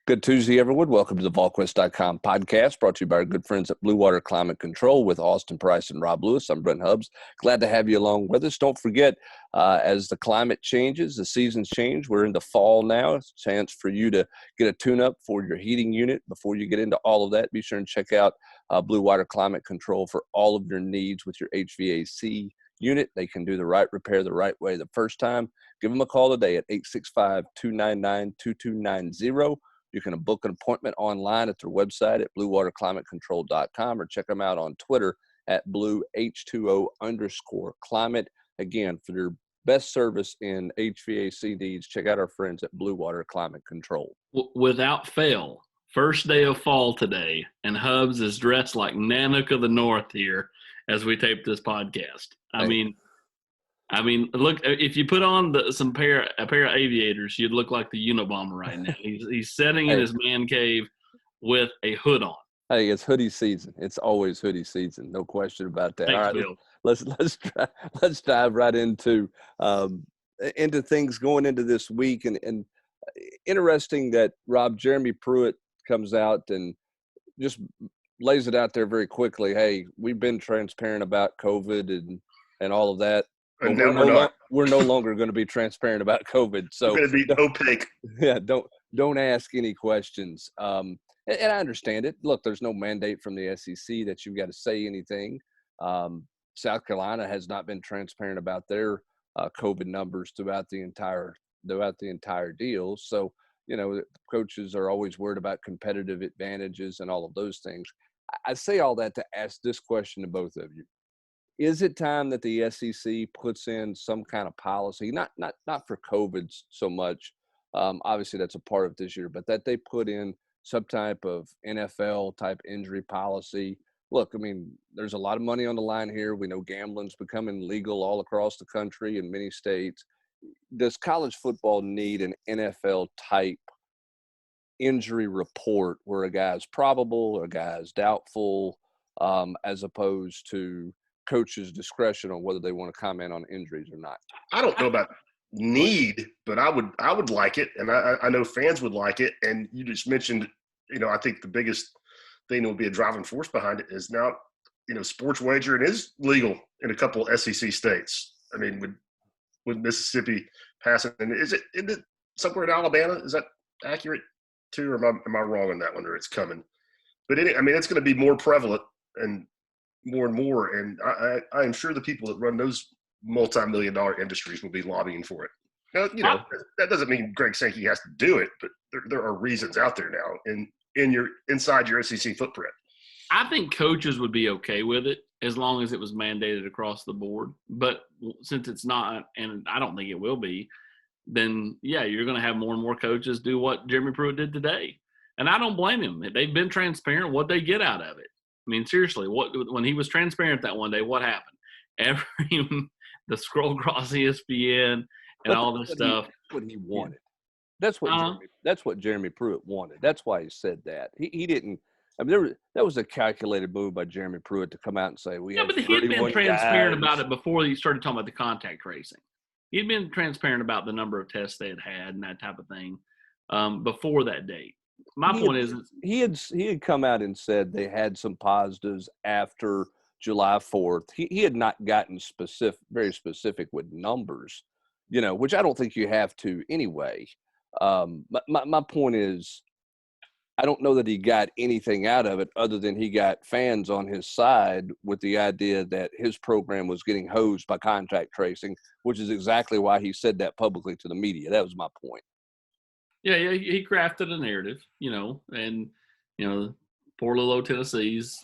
Good Tuesday, everyone. Welcome to the Volquest.com podcast, brought to you by our good friends at Blue Water Climate Control with Austin Price and Rob Lewis. I'm Brent Hubbs. Glad to have you along with us. Don't forget, as the climate changes, the seasons change, we're into fall now. It's a chance for you to get a tune-up for your heating unit. Before you get into all of that, be sure and check out Blue Water Climate Control for all of your needs with your HVAC unit. They can do the right repair the right way the first time. Give them a call today at 865-299-2290. You can book an appointment online at their website at bluewaterclimatecontrol.com or check them out on Twitter at blueh2o_climate. Again, for their best service in HVAC needs, check out our friends at Blue Water Climate Control. Without fail, first day of fall today, and Hubbs is dressed like Nanook of the North here as we tape this podcast. I mean, look, if you put on a pair of aviators, you'd look like the Unabomber right now. He's sitting in his man cave with a hood on. Hey, it's hoodie season. It's always hoodie season. No question about that. Thanks, All right, Bill. let's dive right into things going into this week. And interesting that Jeremy Pruitt comes out and just lays it out there very quickly. Hey, we've been transparent about COVID and all of that. And now we're no longer going to be transparent about COVID. So we're going to be opaque. Yeah, don't ask any questions. And I understand it. Look, there's no mandate from the SEC that you've got to say anything. South Carolina has not been transparent about their COVID numbers throughout the entire deal. So, coaches are always worried about competitive advantages and all of those things. I say all that to ask this question to both of you. Is it time that the SEC puts in some kind of policy, not for COVID so much, obviously that's a part of this year, but that they put in some type of NFL-type injury policy? Look, I mean, there's a lot of money on the line here. We know gambling's becoming legal all across the country in many states. Does college football need an NFL-type injury report where a guy's probable or a guy's doubtful, as opposed to coach's discretion on whether they want to comment on injuries or not? I don't know about need, but I would like it, and I know fans would like it. And you just mentioned, I think the biggest thing that will be a driving force behind it is now, sports wagering is legal in a couple of SEC states. I mean, with Mississippi passing, and is it somewhere in Alabama? Is that accurate too, or am I wrong on that one? Or it's coming, but it's going to be more prevalent and more, and I am sure the people that run those multi-million-dollar industries will be lobbying for it. Now, that doesn't mean Greg Sankey has to do it, but there are reasons out there now inside your SEC footprint. I think coaches would be okay with it as long as it was mandated across the board. But since it's not, and I don't think it will be, then, yeah, you're going to have more and more coaches do what Jeremy Pruitt did today. And I don't blame him. They've been transparent. What they get out of it. I mean, seriously, when he was transparent that one day, what happened? The scroll across ESPN and all this stuff. That's what he wanted. That's what Jeremy Pruitt wanted. That's why he said that. He didn't. I mean, that was a calculated move by Jeremy Pruitt to come out and say but he had been transparent about it before he started talking about the contact tracing. He had been transparent about the number of tests they had and that type of thing before that date. My point is he had come out and said they had some positives after July 4th. He had not gotten very specific with numbers, which I don't think you have to anyway. My point is, I don't know that he got anything out of it other than he got fans on his side with the idea that his program was getting hosed by contact tracing, which is exactly why he said that publicly to the media. That was my point. Yeah, he crafted a narrative, and, poor little old Tennessee's,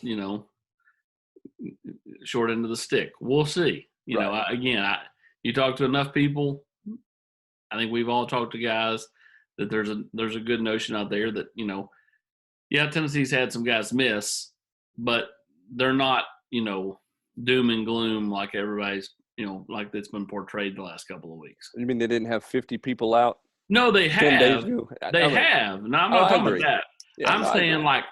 short end of the stick. We'll see. You talk to enough people, I think we've all talked to guys that there's a good notion out there that, Tennessee's had some guys miss, but they're not, doom and gloom like everybody's, like it's been portrayed the last couple of weeks. You mean they didn't have 50 people out? No, they have. 10 days ago. They have. No, I'm not talking about that. Yeah, I'm saying like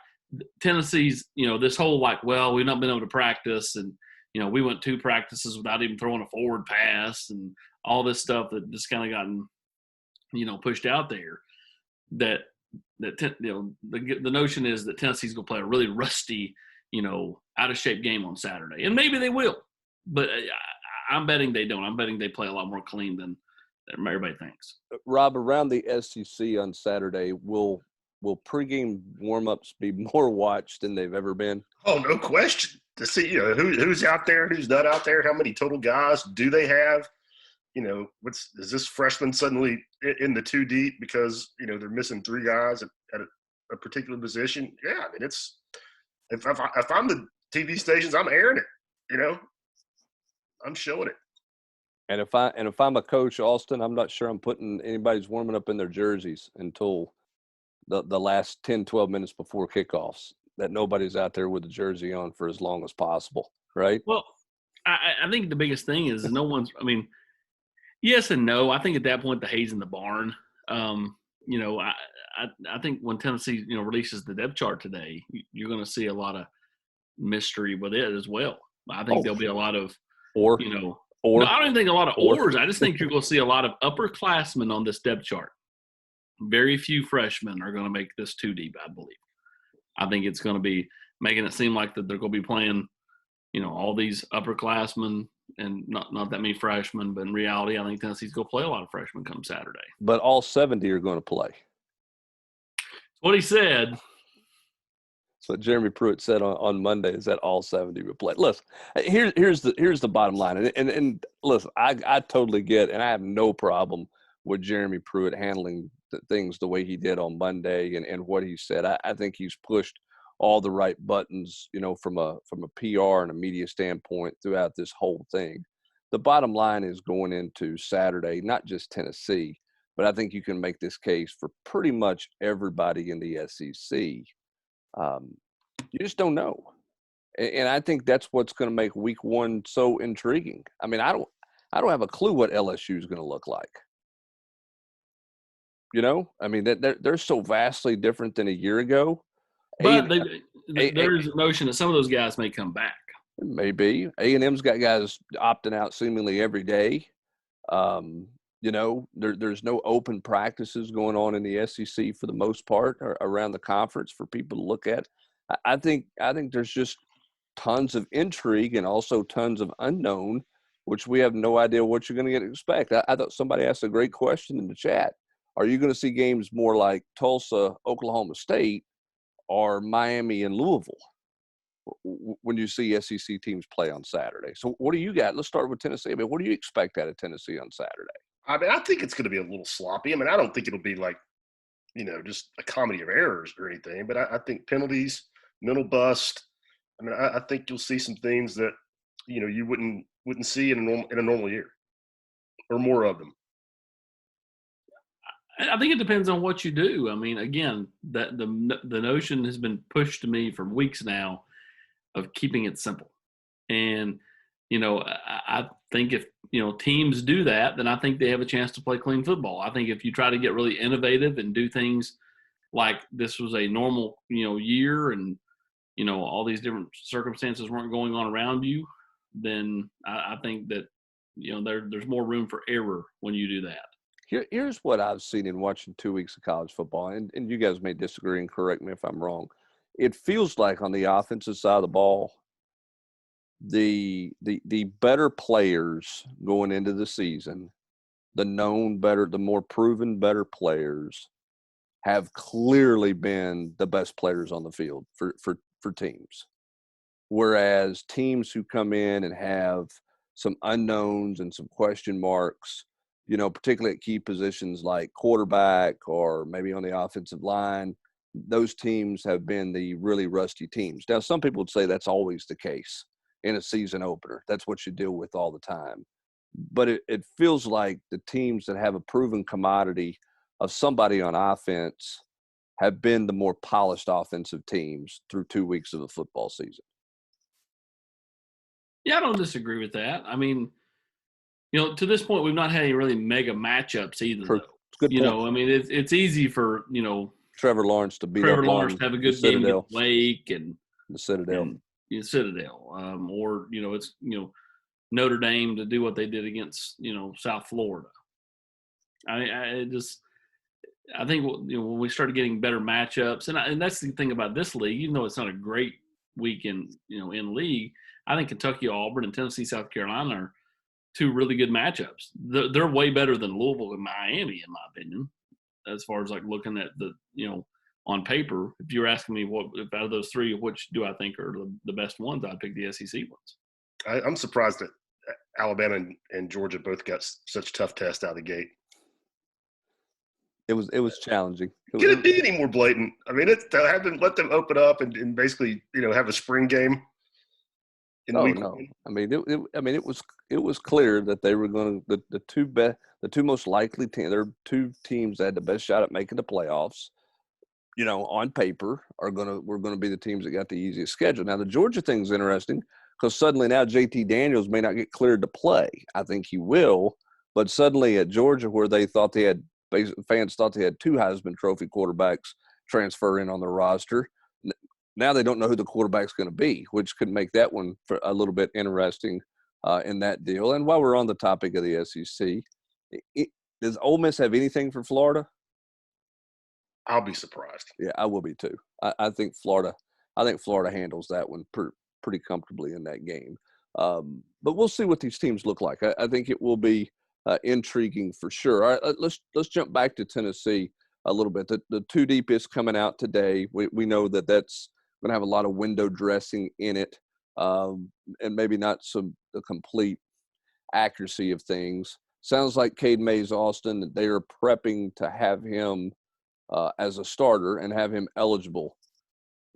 Tennessee's, this whole we've not been able to practice, and we went 2 practices without even throwing a forward pass, and all this stuff that just kind of gotten, pushed out there. That that the notion is that Tennessee's going to play a really rusty, out of shape game on Saturday, and maybe they will, but I'm betting they don't. I'm betting they play a lot more clean than everybody thinks. Rob, around the SEC on Saturday, will pregame warmups be more watched than they've ever been? Oh, no question. To see who's out there, who's not out there, how many total guys do they have? Is this freshman suddenly in the too deep because they're missing 3 guys at a particular position? Yeah, I mean it's if I'm the TV stations, I'm airing it. I'm showing it. And if I'm a coach, Austin, I'm not sure I'm putting anybody's warming up in their jerseys until the last 10, 12 minutes before kickoffs. That nobody's out there with the jersey on for as long as possible, right? Well, I think the biggest thing is no one's. I mean, yes and no. I think at that point the hay's in the barn. I think when Tennessee releases the depth chart today, you're going to see a lot of mystery with it as well. I think there'll be a lot of no, I don't even think a lot of ors. I just think you're going to see a lot of upperclassmen on this depth chart. Very few freshmen are going to make this too deep, I believe. I think it's going to be making it seem like that they're going to be playing, all these upperclassmen and not that many freshmen. But in reality, I think Tennessee's going to play a lot of freshmen come Saturday. But all 70 are going to play. That's what he said. So Jeremy Pruitt said on Monday is that all 70 would play. Listen, here's the bottom line, and listen, I totally get, and I have no problem with Jeremy Pruitt handling things the way he did on Monday and what he said. I think he's pushed all the right buttons, from a PR and a media standpoint throughout this whole thing. The bottom line is going into Saturday, not just Tennessee, but I think you can make this case for pretty much everybody in the SEC. You just don't know. And I think that's what's going to make week 1 so intriguing. I mean, I don't have a clue what LSU is going to look like. I mean, they're so vastly different than a year ago. But there's a notion that some of those guys may come back. Maybe. A&M's got guys opting out seemingly every day. There's no open practices going on in the SEC for the most part or around the conference for people to look at. I think there's just tons of intrigue and also tons of unknown, which we have no idea what you're going to expect. I thought somebody asked a great question in the chat. Are you going to see games more like Tulsa, Oklahoma State, or Miami and Louisville when you see SEC teams play on Saturday? So what do you got? Let's start with Tennessee. I mean, what do you expect out of Tennessee on Saturday? I mean, I think it's going to be a little sloppy. I mean, I don't think it'll be like, just a comedy of errors or anything, but I think penalties, mental bust. I mean, I think you'll see some things that, you wouldn't see in a normal year, or more of them. I think it depends on what you do. I mean, again, that the notion has been pushed to me for weeks now of keeping it simple. And, I think if, teams do that, then I think they have a chance to play clean football. I think if you try to get really innovative and do things like this was a normal, year and, all these different circumstances weren't going on around you, then I think that, there's more room for error when you do that. Here's what I've seen in watching 2 weeks of college football, and you guys may disagree and correct me if I'm wrong. It feels like on the offensive side of the ball, the better players going into the season, the more proven better players have clearly been the best players on the field for teams. Whereas teams who come in and have some unknowns and some question marks, particularly at key positions like quarterback or maybe on the offensive line, those teams have been the really rusty teams. Now, some people would say that's always the case in a season opener. That's what you deal with all the time. But it feels like the teams that have a proven commodity of somebody on offense have been the more polished offensive teams through 2 weeks of the football season. Yeah, I don't disagree with that. I mean, to this point, we've not had any really mega matchups either. True. Good point. I mean, it's easy for, Trevor Lawrence to beat Trevor up Lawrence on to have a the good game Citadel. against Wake and the Citadel. Citadel. Or, it's, Notre Dame to do what they did against, South Florida. I think when we started getting better matchups, and that's the thing about this league, even though it's not a great week in league, I think Kentucky, Auburn, and Tennessee, South Carolina are two really good matchups. They're way better than Louisville and Miami, in my opinion, as far as like looking at on paper. If you're asking me if out of those three, which do I think are the best ones, I'd pick the SEC ones. I'm surprised that Alabama and Georgia both got such tough tests out of the gate. It was challenging. Can it be any more blatant? I mean, let them open up and basically have a spring game. No. I mean, it was clear that they were going to the two most likely teams. There are two teams that had the best shot at making the playoffs. On paper, were going to be the teams that got the easiest schedule. Now, the Georgia thing's interesting because suddenly now JT Daniels may not get cleared to play. I think he will, but suddenly at Georgia, where they thought fans thought they had two Heisman Trophy quarterbacks transfer in on their roster. Now they don't know who the quarterback's going to be, which could make that one a little bit interesting in that deal. And while we're on the topic of the SEC, does Ole Miss have anything for Florida? I'll be surprised. Yeah, I will be too. I think Florida handles that one pretty comfortably in that game. But we'll see what these teams look like. I think it will be intriguing for sure. All right, let's jump back to Tennessee a little bit. The two deep is coming out today. We know that's going to have a lot of window dressing in it, and maybe not the complete accuracy of things. Sounds like Cade Mays Austin, that they are prepping to have him as a starter and have him eligible.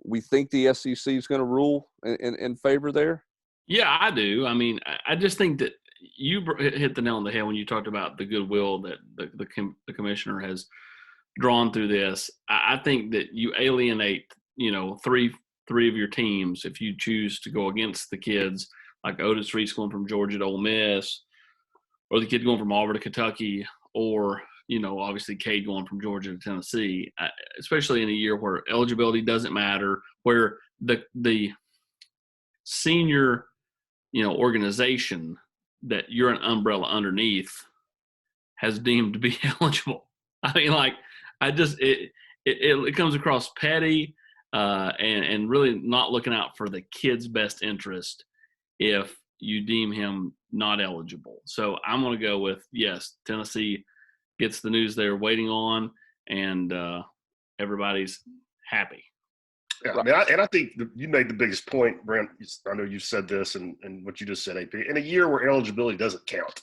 We think the SEC is going to rule in favor there? Yeah, I do. I mean, I just think that you hit the nail on the head when you talked about the goodwill that the commissioner has drawn through this. I think that you alienate, three of your teams if you choose to go against the kids, like Otis Reese going from Georgia to Ole Miss, or the kid going from Auburn to Kentucky, or obviously Cade going from Georgia to Tennessee, especially in a year where eligibility doesn't matter, where the senior, organization that you're an umbrella underneath has deemed to be eligible. I mean, it comes across petty and really not looking out for the kid's best interest if you deem him not eligible. So I'm going to go with, yes, Tennessee gets the news they're waiting on, and everybody's happy. Yeah, I mean, I think you made the biggest point, Brent. I know you said this and what you just said, AP. In a year where eligibility doesn't count,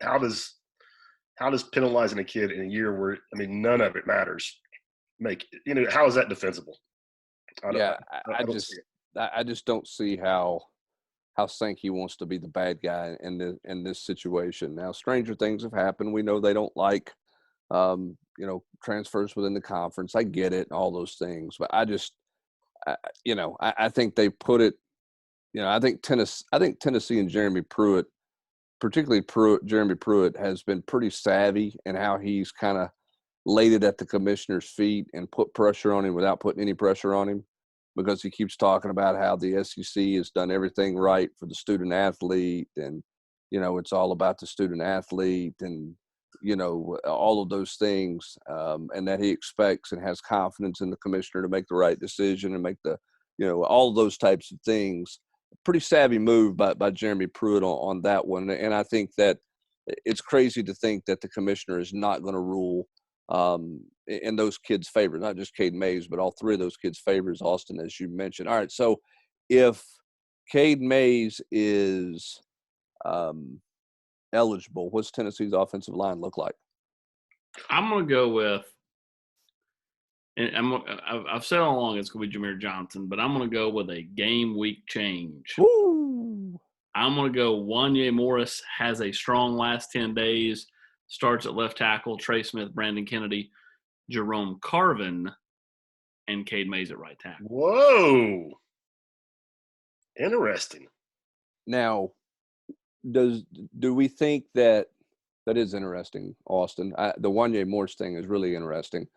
how does penalizing a kid in a year where, none of it matters how is that defensible? I just don't see how Sankey wants to be the bad guy in this situation. Now, stranger things have happened. We know they don't like transfers within the conference. I get it, all those things, but I think they put it. I think Tennessee and Jeremy Pruitt, particularly Jeremy Pruitt, has been pretty savvy in how he's kind of laid it at the commissioner's feet and put pressure on him without putting any pressure on him, because he keeps talking about how the SEC has done everything right for the student athlete, and it's all about the student athlete, and all of those things, and that he expects and has confidence in the commissioner to make the right decision and make the, all of those types of things. Pretty savvy move by Jeremy Pruitt on that one. And I think that it's crazy to think that the commissioner is not going to rule in those kids' favor, not just Cade Mays, but all three of those kids' favors, Austin, as you mentioned. All right, so if Cade Mays is eligible, what's Tennessee's offensive line look like? I'm going to go with, and I've said all along it's going to be Jameer Johnson, but I'm going to go with a game week change. Woo! I'm going to go Wanye Morris has a strong last 10 days, starts at left tackle, Trey Smith, Brandon Kennedy, Jerome Carvin, and Cade Mays at right tackle. Whoa. Interesting. Now, do we think that is interesting, Austin? The Wanye Morris thing is really interesting,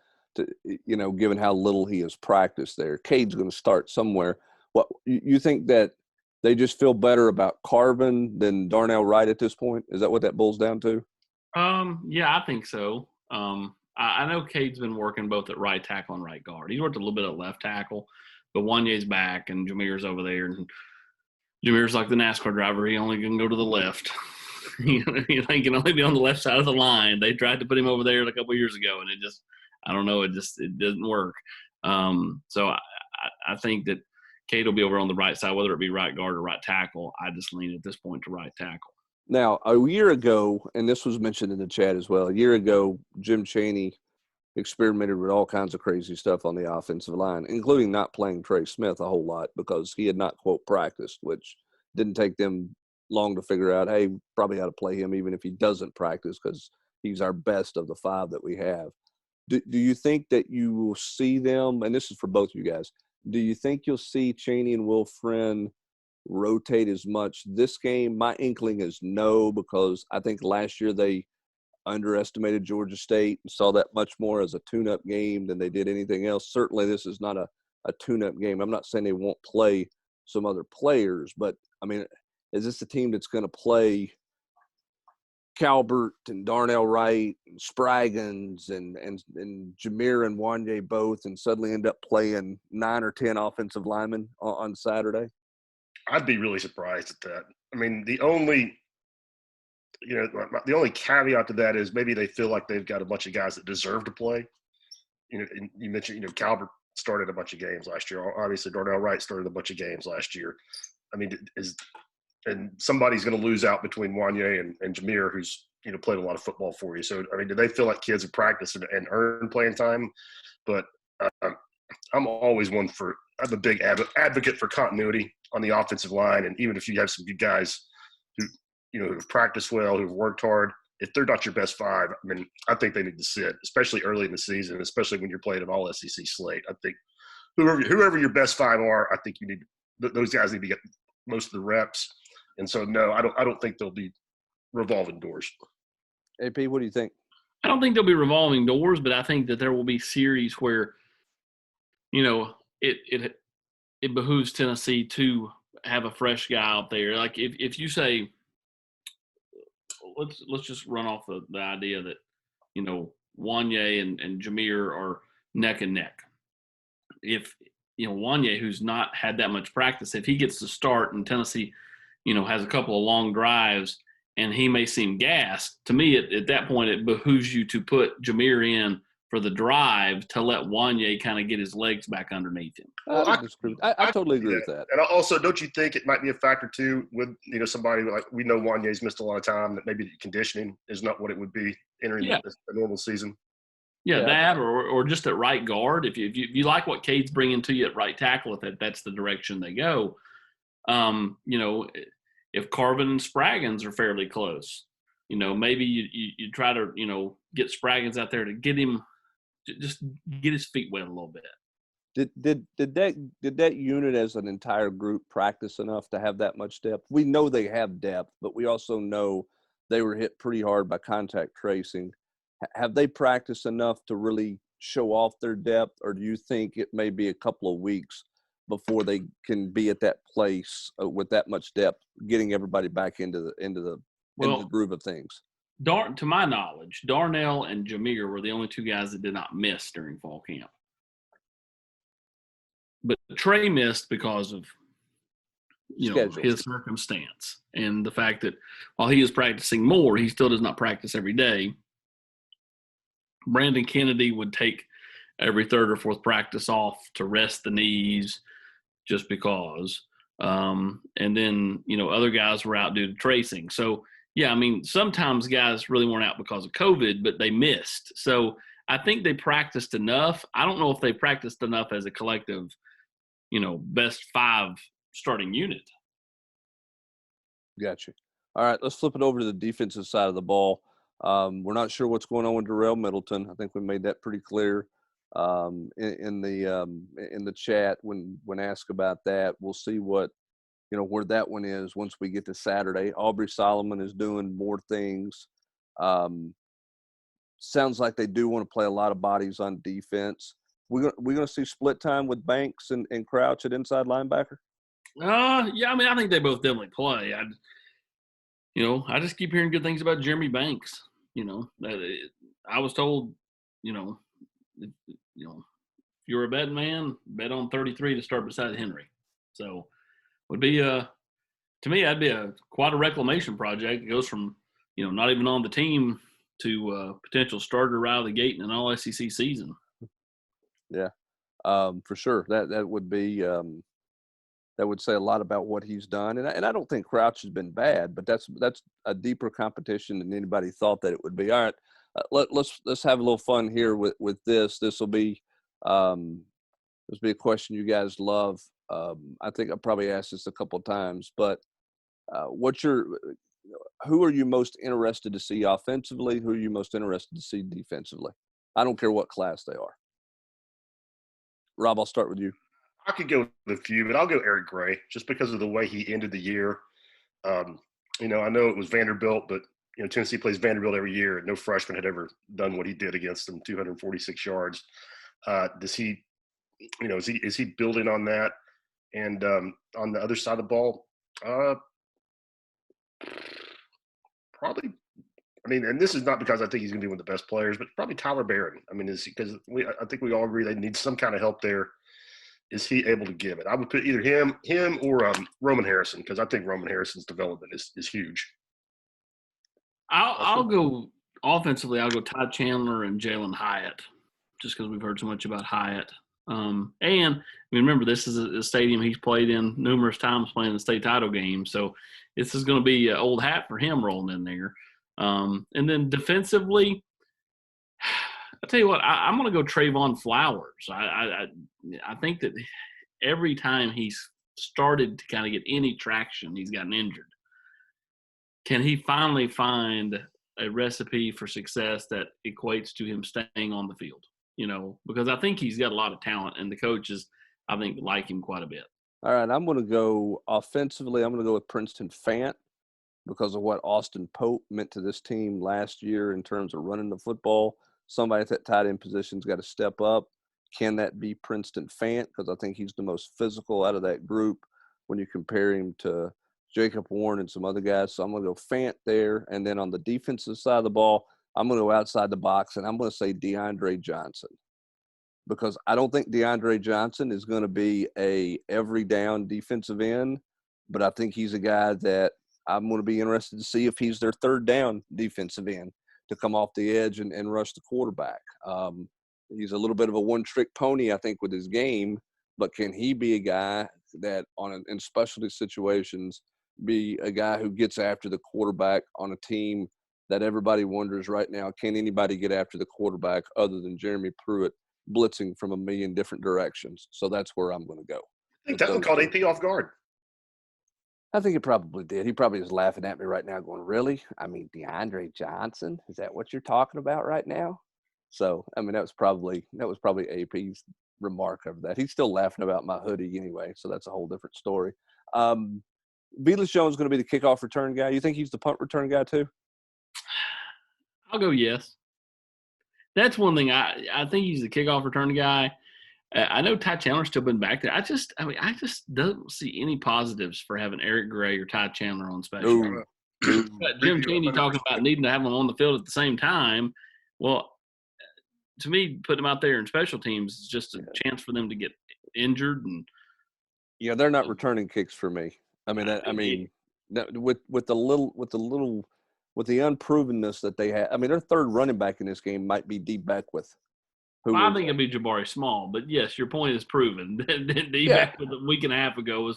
given how little he has practiced there. Cade's going to start somewhere. What you think that they just feel better about Carvin than Darnell Wright at this point? Is that what that boils down to? Yeah, I think so. I know Cade's been working both at right tackle and right guard. He's worked a little bit at left tackle, but Wanye's back and Jameer's over there. And Jameer's like the NASCAR driver. He only can go to the left. He can only be on the left side of the line. They tried to put him over there a couple of years ago, and I don't know, it doesn't work. So I think that Cade will be over on the right side, whether it be right guard or right tackle. I just lean at this point to right tackle. Now, a year ago, and this was mentioned in the chat as well, a year ago, Jim Chaney experimented with all kinds of crazy stuff on the offensive line, including not playing Trey Smith a whole lot because he had not, quote, practiced, which didn't take them long to figure out, hey, probably ought to play him even if he doesn't practice because he's our best of the 5 that we have. Do you think that you will see them, and this is for both of you guys, do you think you'll see Chaney and Will Friend rotate as much this game? My inkling is no, because I think last year they underestimated Georgia State and saw that much more as a tune-up game than they did anything else. Certainly this is not a tune-up game. I'm not saying they won't play some other players, but, I mean, is this a team that's going to play Calbert and Darnell Wright and Spraggins and Jameer and Wanye both and suddenly end up playing 9 or 10 offensive linemen on Saturday? I'd be really surprised at that. I mean, the only caveat to that is maybe they feel like they've got a bunch of guys that deserve to play. And you mentioned, Calbert started a bunch of games last year. Obviously, Darnell Wright started a bunch of games last year. I mean, and somebody's going to lose out between Wanye and Jameer, who's played a lot of football for you. So, I mean, do they feel like kids have practiced and earned playing time? But I'm always I'm a big advocate for continuity on the offensive line. And even if you have some good guys who've practiced well, who've worked hard, if they're not your best 5, I mean, I think they need to sit, especially early in the season, especially when you're playing an all SEC slate. I think whoever your best 5 are, I think those guys need to get most of the reps. And so, no, I don't think they'll be revolving doors. AP, what do you think? I don't think there'll be revolving doors, but I think that there will be series where, it behooves Tennessee to have a fresh guy out there. Like if you say, let's just run off the idea that, Wanye and Jameer are neck and neck. If, Wanye, who's not had that much practice, if he gets to start and Tennessee, has a couple of long drives and he may seem gassed, to me at that point it behooves you to put Jameer in for the drive to let Wanye kind of get his legs back underneath him. I totally agree with that. And also, don't you think it might be a factor too with somebody like, we know Wanye's missed a lot of time, that maybe the conditioning is not what it would be entering the normal season? Yeah, that or just at right guard. If you like what Cade's bringing to you at right tackle, if that's the direction they go. If Carvin and Spraggins are fairly close, maybe you try to get Spraggins out there to get him, just get his feet wet a little bit. Did that unit as an entire group practice enough to have that much depth? We know they have depth, but we also know they were hit pretty hard by contact tracing. Have they practiced enough to really show off their depth, or do you think it may be a couple of weeks before they can be at that place with that much depth, getting everybody back into the groove of things? To my knowledge, Darnell and Jameer were the only 2 guys that did not miss during fall camp. But Trey missed because of his circumstance and the fact that while he is practicing more, he still does not practice every day. Brandon Kennedy would take every 3rd or 4th practice off to rest the knees just because. And then, other guys were out due to tracing. So, yeah, I mean, sometimes guys really weren't out because of COVID, but they missed. So I think they practiced enough. I don't know if they practiced enough as a collective, best 5 starting unit. Gotcha. All right, let's flip it over to the defensive side of the ball. We're not sure what's going on with Darrell Middleton. I think we made that pretty clear in the chat when asked about that. We'll see what where that one is once we get to Saturday. Aubrey Solomon is doing more things. Sounds like they do want to play a lot of bodies on defense. We're going to see split time with Banks and Crouch at inside linebacker? Yeah, I mean, I think they both definitely play. I just keep hearing good things about Jeremy Banks. I was told you know, if you're a betting man, bet on 33 to start beside Henry. So would be to me, that'd be quite a reclamation project. It goes from, not even on the team to potential starter right out of the gate in an all SEC season. Yeah, for sure. That would be that would say a lot about what he's done. And I don't think Crouch has been bad, but that's a deeper competition than anybody thought that it would be. All right, let's have a little fun here with this. This will be a question you guys love. I think I probably asked this a couple of times, but who are you most interested to see offensively? Who are you most interested to see defensively? I don't care what class they are. Rob, I'll start with you. I could go with a few, but I'll go Eric Gray just because of the way he ended the year. I know it was Vanderbilt, but Tennessee plays Vanderbilt every year, and no freshman had ever done what he did against them, 246 yards. Does he, is he building on that? And on the other side of the ball, probably. And this is not because I think he's going to be one of the best players, but probably Tyler Barron. Because I think we all agree they need some kind of help there. Is he able to give it? I would put either him or Roman Harrison, because I think Roman Harrison's development is huge. I'll go offensively. I'll go Todd Chandler and Jalen Hyatt, just because we've heard so much about Hyatt. And remember, this is a stadium he's played in numerous times, playing the state title game. So this is going to be an old hat for him rolling in there. And then defensively, I'll tell you what, I'm going to go Trayvon Flowers. I think that every time he's started to kind of get any traction, he's gotten injured. Can he finally find a recipe for success that equates to him staying on the field? Because I think he's got a lot of talent, and the coaches, I think, like him quite a bit. All right, I'm going to go offensively. I'm going to go with Princeton Fant because of what Austin Pope meant to this team last year in terms of running the football. Somebody at that tight end position's got to step up. Can that be Princeton Fant? Because I think he's the most physical out of that group when you compare him to Jacob Warren and some other guys. So I'm going to go Fant there. And then on the defensive side of the ball, I'm going to go outside the box, and I'm going to say DeAndre Johnson, because I don't think DeAndre Johnson is going to be a every down defensive end, but I think he's a guy that I'm going to be interested to see if he's their third down defensive end to come off the edge and rush the quarterback. He's a little bit of a one-trick pony, I think, with his game, but can he be a guy that in specialty situations be a guy who gets after the quarterback on a team that everybody wonders right now, can anybody get after the quarterback other than Jeremy Pruitt blitzing from a million different directions? So that's where I'm going to go. I think that one caught AP off guard. I think it probably did. He probably is laughing at me right now going, really? DeAndre Johnson? Is that what you're talking about right now? So, that was probably AP's remark of that. He's still laughing about my hoodie anyway, so that's a whole different story. Velus Jones is going to be the kickoff return guy. You think he's the punt return guy too? I'll go yes. That's one thing. I think he's the kickoff return guy. I know Ty Chandler's still been back there. I just don't see any positives for having Eric Gray or Ty Chandler on special. Jim Chaney talking about needing to have them on the field at the same time. Well, to me, putting them out there in special teams is just a chance for them to get injured. And they're not returning kicks for me. With the unprovenness that they have. Their third running back in this game might be D. Beckwith. I think it'd be Jabari Small, but yes, your point is proven. D. Beckwith a week and a half ago was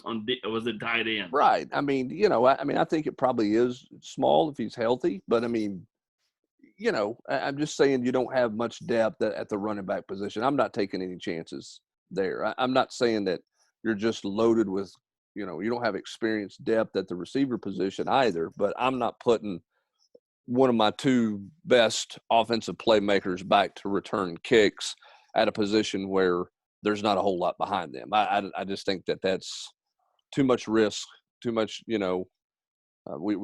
at tight end. Right. I think it probably is Small if he's healthy, but I'm just saying you don't have much depth at the running back position. I'm not taking any chances there. I'm not saying that you're just loaded with, you don't have experienced depth at the receiver position either, but I'm not putting one of my two best offensive playmakers back to return kicks at a position where there's not a whole lot behind them. I just think that's too much risk, too much, we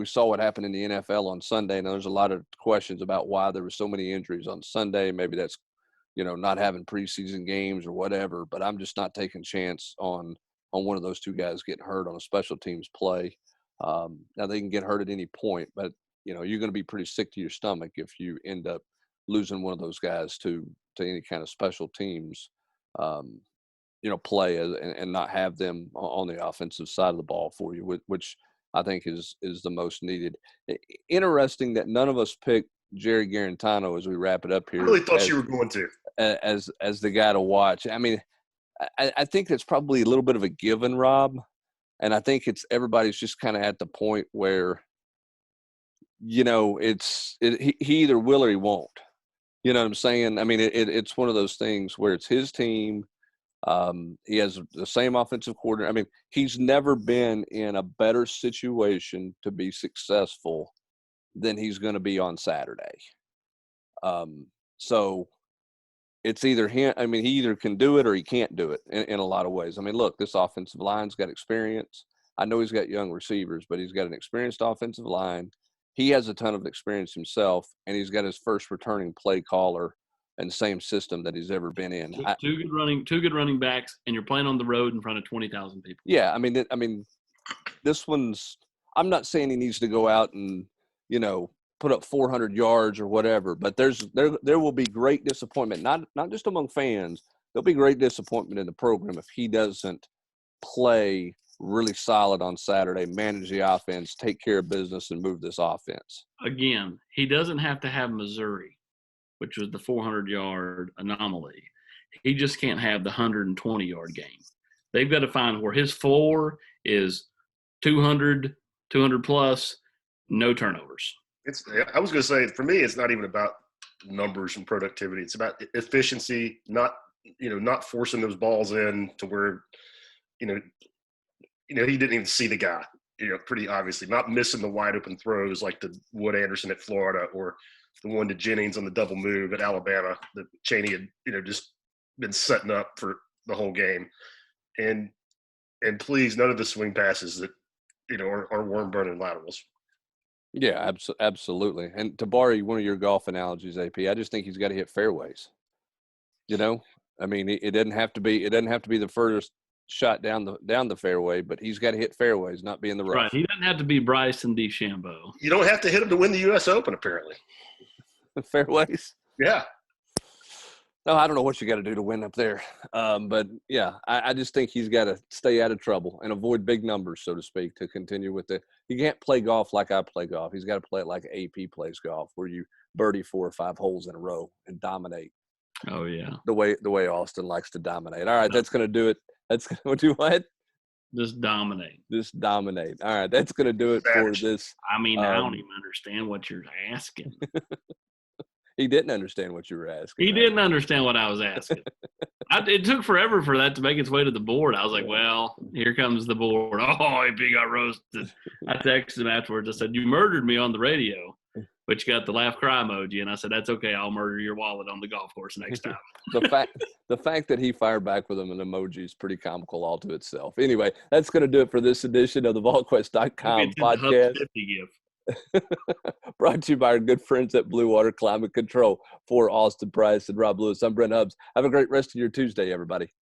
saw what happened in the NFL on Sunday, and there's a lot of questions about why there were so many injuries on Sunday. Maybe that's, not having preseason games or whatever, but I'm just not taking chance on one of those two guys getting hurt on a special teams play. Now they can get hurt at any point, but you're going to be pretty sick to your stomach if you end up losing one of those guys to any kind of special teams, play and not have them on the offensive side of the ball for you, which I think is the most needed. Interesting that none of us picked Jerry Garantano as we wrap it up I here. really thought you were going to. As the guy to watch. I mean, I think it's probably a little bit of a given, Rob. And I think everybody's just kind of at the point where, he either will or he won't. You know what I'm saying? I mean, it's one of those things where it's his team. He has the same offensive coordinator. I mean, he's never been in a better situation to be successful than he's going to be on Saturday. So it's either him. I mean, he either can do it or he can't do it in a lot of ways. I mean, look, this offensive line's got experience. I know he's got young receivers, but he's got an experienced offensive line. He has a ton of experience himself, and he's got his first returning play caller and same system that he's ever been in. Two good running backs, and you're playing on the road in front of 20,000 people. Yeah, I mean, this one's. I'm not saying he needs to go out and put up 400 yards or whatever, but there will be great disappointment, not just among fans. There'll be great disappointment in the program if he doesn't play really solid on Saturday, manage the offense, take care of business, and move this offense. Again, he doesn't have to have Missouri, which was the 400-yard anomaly. He just can't have the 120-yard game. They've got to find where his floor is 200 plus, no turnovers. I was going to say, for me, it's not even about numbers and productivity. It's about efficiency, not forcing those balls in to where, he didn't even see the guy, pretty obviously, not missing the wide open throws like the Wood Anderson at Florida or the one to Jennings on the double move at Alabama that Chaney had, just been setting up for the whole game. And please, none of the swing passes that, are worm burning laterals. Yeah, absolutely. And to borrow one of your golf analogies, AP, I just think he's got to hit fairways. I mean, it doesn't have to be the furthest shot down the fairway, but he's got to hit fairways, not be in the rough. Right. He doesn't have to be Bryson DeChambeau. You don't have to hit him to win the U.S. Open, apparently. Fairways? Yeah. No, I don't know what you got to do to win up there. But, yeah, I just think he's got to stay out of trouble and avoid big numbers, so to speak, to continue with he can't play golf like I play golf. He's got to play it like AP plays golf, where you birdie 4 or 5 holes in a row and dominate. Oh, yeah. The way Austin likes to dominate. All right, that's going to do it. That's going to do what? Just dominate. All right, that's going to do it for this. I mean, I don't even understand what you're asking. He didn't understand what you were asking. He didn't understand what I was asking. It took forever for that to make its way to the board. I was like, well, here comes the board. Oh, AP got roasted. I texted him afterwards. I said, you murdered me on the radio, but you got the laugh cry emoji. And I said, that's okay. I'll murder your wallet on the golf course next time. The fact that he fired back with an emoji is pretty comical all to itself. Anyway, that's going to do it for this edition of the Volquest.com podcast. Brought to you by our good friends at Blue Water Climate Control. For Austin Price and Rob Lewis, I'm Brent Hubbs. Have a great rest of your Tuesday, everybody.